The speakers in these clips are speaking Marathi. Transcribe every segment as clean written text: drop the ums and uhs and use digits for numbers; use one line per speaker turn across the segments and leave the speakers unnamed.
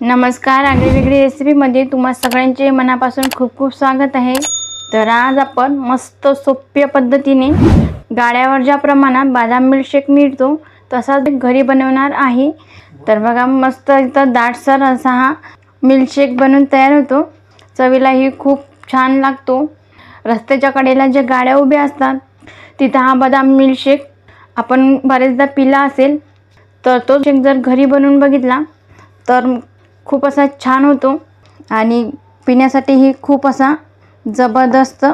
नमस्कार, आगळीवेगळी रेसिपीमध्ये तुम्हा सगळ्यांचे मनापासून खूप खूप स्वागत आहे। तर आज आपण मस्त सोप्या पद्धतीने गाड्यावर ज्या प्रमाणात बदाम मिल्कशेक मिळतो तसाच घरी बनवणार आहे। तर बघा, मस्त इथं दाटसर असा हा मिल्कशेक बनून तयार होतो। चवीलाही खूप छान लागतो। रस्त्याच्या कडेला जे गाड्या उभ्या असतात तिथं हा बदाम मिल्कशेक आपण बरेचदा पिला असेल, तर तो शेक जर घरी बनवून बघितला तर खूप असा छान होतो आणि पिण्यासाठीही खूप असा जबरदस्त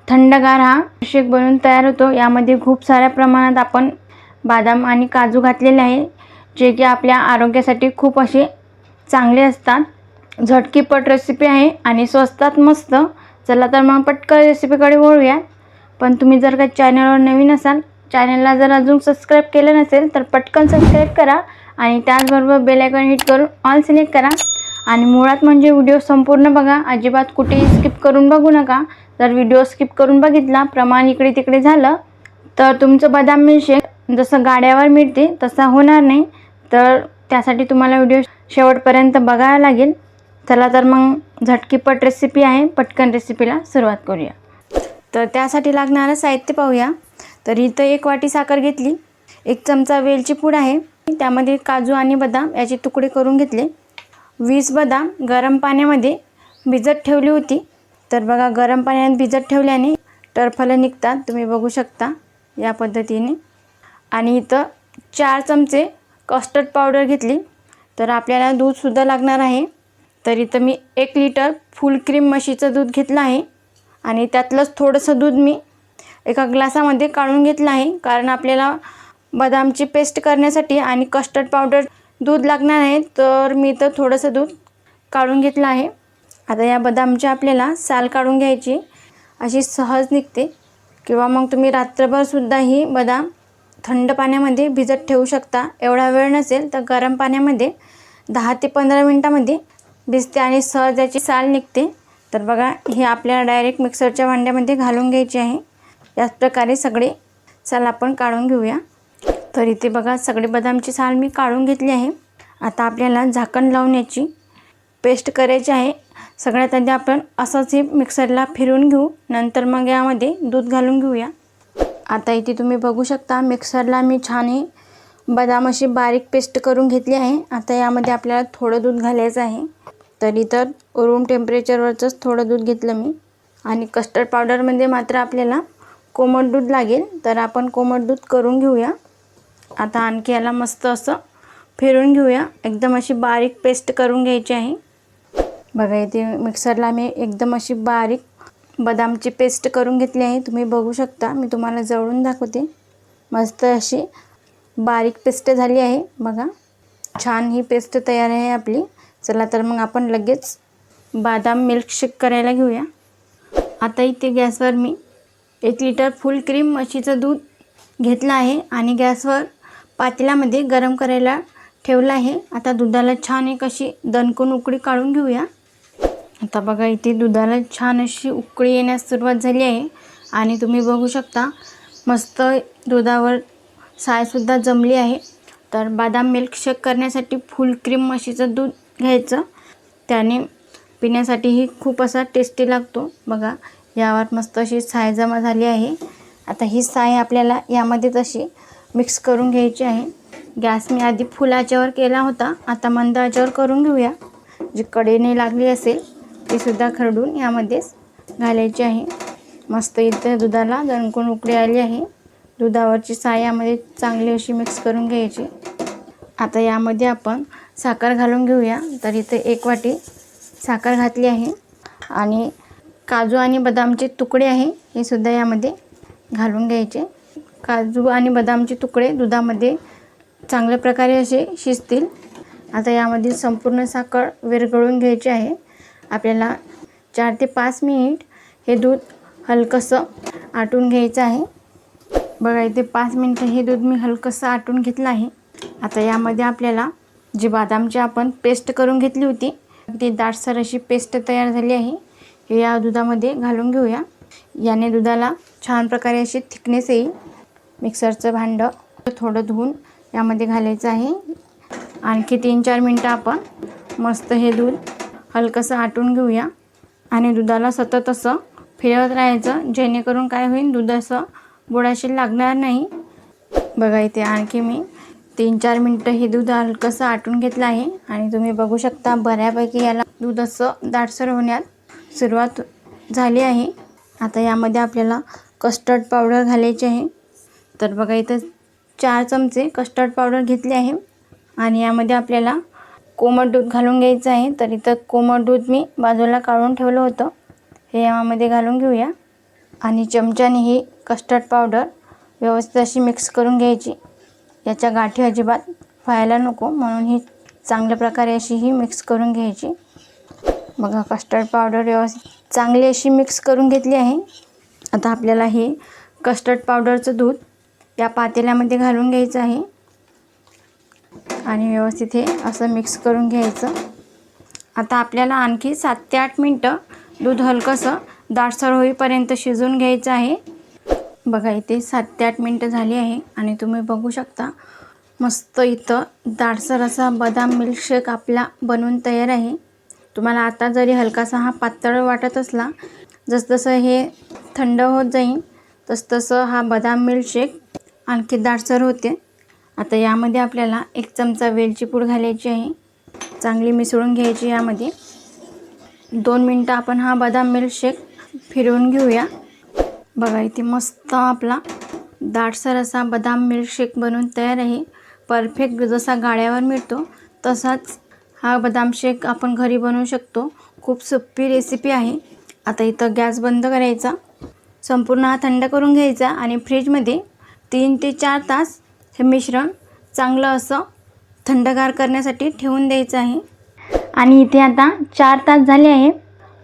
थंडगार हा शेक बनून तयार होतो। यामध्ये खूप साऱ्या प्रमाणात आपण बदाम आणि काजू घातलेले आहे, जे की आपल्या आरोग्यासाठी खूप असे चांगले असतात। झटकीपट रेसिपी आहे आणि स्वस्तात मस्त। चला तर मग पटकन रेसिपीकडे वळूया। पण तुम्ही जर का चॅनलवर नवीन असाल, चॅनलला जर अजून सबस्क्राईब केलं नसेल तर पटकन सबस्क्राईब करा आणि त्याचबरोबर बेल आयकॉन हिट करून ऑल सिलेक्ट करा। आणि मुळात म्हणजे व्हिडिओ संपूर्ण बघा, अजिबात कुठेही स्किप करून बघू नका। जर व्हिडिओ स्किप करून बघितला, प्रमाण इकडे तिकडे झालं तर तुमचं बदाम मिल्कशेक जसं गाड्यावर मिळते तसा होणार नाही। तर त्यासाठी तुम्हाला व्हिडिओ शेवटपर्यंत बघावा लागेल। चला तर मग झटकीपट रेसिपी आहे, पटकन रेसिपीला सुरुवात करूया। तर त्यासाठी लागणारं साहित्य पाहूया। तर इथं 1 वाटी साखर घेतली, 1 चमचा वेलची पूड आहे, त्यामध्ये काजू आणि बदाम याचे तुकडे करून घेतले। 20 बदाम गरम पाण्यामध्ये भिजत ठेवली होती। तर बघा, गरम पाण्यात भिजत ठेवल्याने टरफलं निघतात, तुम्ही बघू शकता या पद्धतीने। आणि इथं 4 चमचे कस्टर्ड पावडर घेतली। तर आपल्याला दूधसुद्धा लागणार आहे। तर इथं मी 1 लिटर फुल क्रीम म्हशीचं दूध घेतलं आहे आणि त्यातलंच थोडंसं दूध मी एका ग्लासामध्ये काढून घेतलं आहे, कारण आपल्याला बदामची पेस्ट करण्यासाठी आणि कस्टर्ड पावडर दूध लागणार आहे। तर मी इथं थोडंसं दूध काढून घेतलं आहे। आता या बदामची आपल्याला साल काढून घ्यायची, अशी सहज निघते। किंवा मग तुम्ही रात्रभरसुद्धा ही बदाम थंड पाण्यामध्ये भिजत ठेवू शकता। एवढा वेळ नसेल तर गरम पाण्यामध्ये 10 ते 15 मिनटामध्ये भिजते आणि सहज याची साल निघते। तर बघा, हे आपल्याला डायरेक्ट मिक्सरच्या भांड्यामध्ये घालून घ्यायचे आहे। याच प्रकारे सगळे साल आपण काढून घेऊया। तर इथे बघा, सगळे बदामची साल मी काढून घेतली आहे। आता आपल्याला झाकण लावून याची पेस्ट करायची आहे। सगळ्यात आधी आपण असंच हे मिक्सरला फिरवून घेऊ, नंतर मग यामध्ये दूध घालून घेऊया। आता इथे तुम्ही बघू शकता, मिक्सरला मी छान ही बदाम अशी बारीक पेस्ट करून घेतली आहे। आता यामध्ये आपल्याला थोडं दूध घालायचं आहे। तर इथं रूम टेम्परेचरवरचंच थोडं दूध घेतलं मी। आणि कस्टर्ड पावडरमध्ये मात्र आपल्याला कोमट दूध लागेल, तर आपण कोमट दूध करून घेऊया। आता आणखी याला मस्त असं फिरवून घेऊया, एकदम अशी बारीक पेस्ट करून घ्यायची आहे। बघा, इथे मिक्सरला मी एकदम अशी बारीक बदामची पेस्ट करून घेतली आहे, तुम्ही बघू शकता। मी तुम्हाला जवळून दाखवते, मस्त अशी बारीक पेस्ट झाली आहे। बघा, छान ही पेस्ट तयार आहे आपली। चला तर मग आपण लगेच बदाम मिल्कशेक करायला घेऊया। आता इथे गॅसवर मी 1 लिटर फुल क्रीम म्हशीचं दूध घेतलं आहे आणि गॅसवर पातेल्यामध्ये गरम करायला ठेवलं आहे। आता दुधाला छान एक अशी दणकून उकळी काढून घेऊया। आता बघा, इथे दुधाला छान अशी उकळी येण्यास सुरुवात झाली आहे आणि तुम्ही बघू शकता मस्त दुधावर सायसुद्धा जमली आहे। तर बदाम मिल्कशेक करण्यासाठी फुल क्रीम म्हशीचं दूध घ्यायचं, त्याने पिण्यासाठीही खूप असा टेस्टी लागतो। बघा, यावर मस्त अशी साय जमा झाली आहे। आता ही साय आपल्याला यामध्ये तशी मिक्स करून घ्यायची आहे। गॅस मी आधी फुल आचेवर केला होता, आता मंद आचेवर करून घेऊया। जी कडेने लागली असेल ती सुद्धा खरडून यामध्येच घालायची आहे। मस्त इथे दुधाला दणकून उकळी आली आहे। दुधावरची साय यामध्ये चांगली अशी मिक्स करून घ्यायची। आता यामध्ये आपण साखर घालून घेऊया। तर इथे 1 वाटी साखर घातली आहे आणि काजू आणि बदामचे तुकडे आहे हे सुद्धा यामध्ये घालून घ्यायचे। काजू आणि बदामचे तुकडे दुधामध्ये चांगल्या प्रकारे असे शिजतील। आता यामध्ये संपूर्ण साखर विरघळून घ्यायची आहे। आपल्याला 4 ते 5 मिनिट हे दूध हलकंसं आटून घ्यायचं आहे। बघा, इथे 5 मिनिटं हे दूध मी हलकंसं आटून घेतलं आहे। आता यामध्ये आपल्याला जी बदामची आपण पेस्ट करून घेतली होती, ती दाटसर अशी पेस्ट तयार झाली आहे, हे या दुधामध्ये घालून घेऊया। याने दुधाला छान प्रकारे अशी थिकनेस येईल। मिक्सरचं भांडं थोडं धुवून यामध्ये घालायचं आहे। आणखी 3-4 मिनटं आपण मस्त हे दूध हलकंसं आटून घेऊया आणि दुधाला सतत असं फिरवत राहायचं, जेणेकरून काय होईल, दूध असं बुडाशी लागणार नाही. बघा इथे आणखी मी 3-4 मिनटं हे दूध हलकंसं आटून घेतलं आहे आणि तुम्ही बघू शकता बऱ्यापैकी याला दूध असं दाटसर होण्यात सुरुवात झाली आहे. आता यामध्ये आपल्याला कस्टर्ड पावडर घालायची आहे. तर बघा इथं 4 चमचे कस्टर्ड पावडर घेतले आहे आणि यामध्ये आपल्याला कोमट दूध घालून घ्यायचं आहे. तर इथं कोमट दूध मी बाजूला काढून ठेवलं होतं, हे यामध्ये घालून घेऊया आणि चमच्याने ही कस्टर्ड पावडर व्यवस्थित अशी मिक्स करून घ्यायची. याच्या गाठी अजिबात व्हायला नको, म्हणून ही चांगल्या प्रकारे अशी ही मिक्स करून घ्यायची. बघा कस्टर्ड पावडर व्यवस्थित चांगली अशी मिक्स करून घेतली आहे. आता आपल्याला हे कस्टर्ड पावडरचं दूध या पातेल्यामध्ये घालून घ्यायचं आहे आणि व्यवस्थित हे असं मिक्स करून घ्यायचं. आता आपल्याला आणखी 7 ते 8 मिनटं दूध हलकंसं दाटसर होईपर्यंत शिजवून घ्यायचं आहे. बघा इथे 7 ते 8 मिनटं झाली आहे आणि तुम्ही बघू शकता मस्त इथं दाटसर असा बदाम मिल्कशेक आपला बनवून तयार आहे. तुम्हाला आता जरी हलकासा हा पातळ वाटत असला, जसजसं हे थंड होत जाईल तसतसं हा बदाम मिल्कशेक आणखी दाटसर होते. आता यामध्ये आपल्याला 1 चमचा वेलची पूड घालायची आहे, चांगली मिसळून घ्यायची. यामध्ये 2 मिनटं आपण हा बदाम मिल्कशेक फिरवून घेऊया. बघा इथे मस्त आपला दाटसर असा बदाम मिल्कशेक बनवून तयार आहे. परफेक्ट जसा गाड्यावर मिळतो तसाच हा बदाम शेक आपण घरी बनवू शकतो. खूप सोपी रेसिपी आहे. आता इथं गॅस बंद करायचा, संपूर्ण हा थंड करून घ्यायचा आणि फ्रीजमध्ये 3 ते 4 तास हे मिश्रण चांगलं असं थंडगार करण्यासाठी ठेवून द्यायचं आहे. आणि इथे आता 4 तास झाले आहे.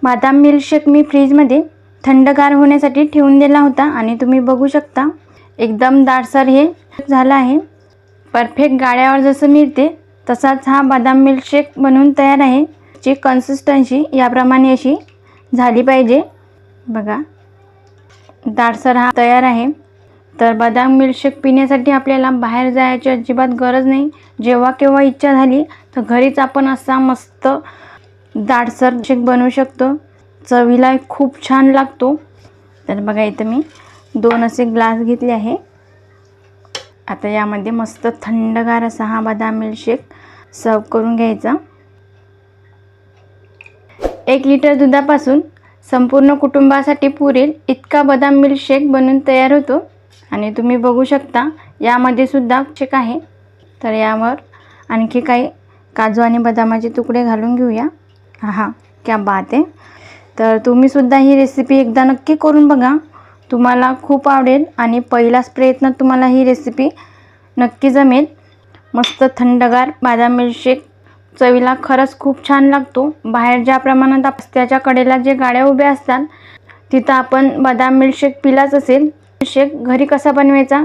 बदाम मिल्कशेक मी फ्रीजमध्ये थंडगार होण्यासाठी ठेवून दिला होता आणि तुम्ही बघू शकता एकदम दाटसर हे झालं आहे. परफेक्ट गाड्यावर जसं मिळते तसाच हा बदाम मिल्कशेक बनवून तयार आहे. ची कन्सिस्टन्सी याप्रमाणे अशी झाली पाहिजे. बघा दाटसर हा तयार आहे. तर बदाम मिल्कशेक पिण्यासाठी आपल्याला बाहेर जायची अजिबात गरज नाही. जेव्हा केव्हा इच्छा झाली तर घरीच आपण असा मस्त दाटसर शेक बनवू शकतो. चवीला खूप छान लागतो. तर बघा इथं मी 2 असे ग्लास घेतले आहे. आता यामध्ये मस्त थंडगार असा हा बदाम मिल्कशेक सर्व करून घ्यायचा. 1 लिटर दुधापासून संपूर्ण कुटुंबासाठी पुरेल इतका बदाम मिल्कशेक बनवून तयार होतो. आणि तुम्ही बघू शकता यामध्ये सुद्धा शेक आहे. तर यावर आणखी काही काजू आणि बदामाचे तुकडे घालून घेऊया. हा क्या बात आहे. तर तुम्हीसुद्धा ही रेसिपी एकदा नक्की करून बघा, तुम्हाला खूप आवडेल आणि पहिलाच प्रयत्नात तुम्हाला ही रेसिपी नक्की जमेल. मस्त थंडगार बदाम मिल्कशेक चवीला खरंच खूप छान लागतो. बाहेर ज्या प्रमाणात रस्त्याच्या कडेला जे गाड्या उभ्या असतात तिथं आपण बदाम मिल्कशेक पिलाच असेल. शेक घरी कसा बनवायचा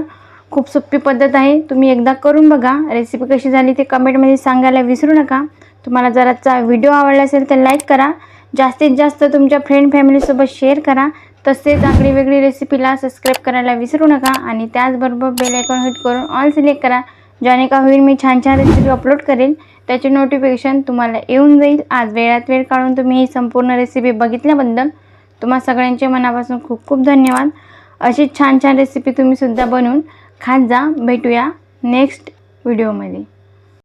खूप सोपी पद्धत आहे, तुम्ही एकदा करून बघा. रेसिपी कशी झाली ते कमेंटमध्ये सांगायला विसरू नका. तुम्हाला जर आजचा व्हिडिओ आवडला असेल तर लाईक करा, जास्तीत जास्त तुमच्या फ्रेंड फॅमिलीसोबत शेअर करा. तसेच आगळी वेगळी रेसिपीला सबस्क्राईब करायला विसरू नका आणि त्याचबरोबर बेल आयकॉन हिट करून ऑल सिलेक्ट करा, ज्याने का होईल मी छान छान रेसिपी अपलोड करेल त्याचे नोटिफिकेशन तुम्हाला येऊन जाईल. आज वेळात वेळ काढून तुम्ही ही संपूर्ण रेसिपी बघितल्याबद्दल तुम्हा सगळ्यांचे मनापासून खूप खूप धन्यवाद. अशी छान छान रेसिपी तुम्ही सुद्धा बनवून खात जा. भेटूया नेक्स्ट व्हिडिओमध्ये.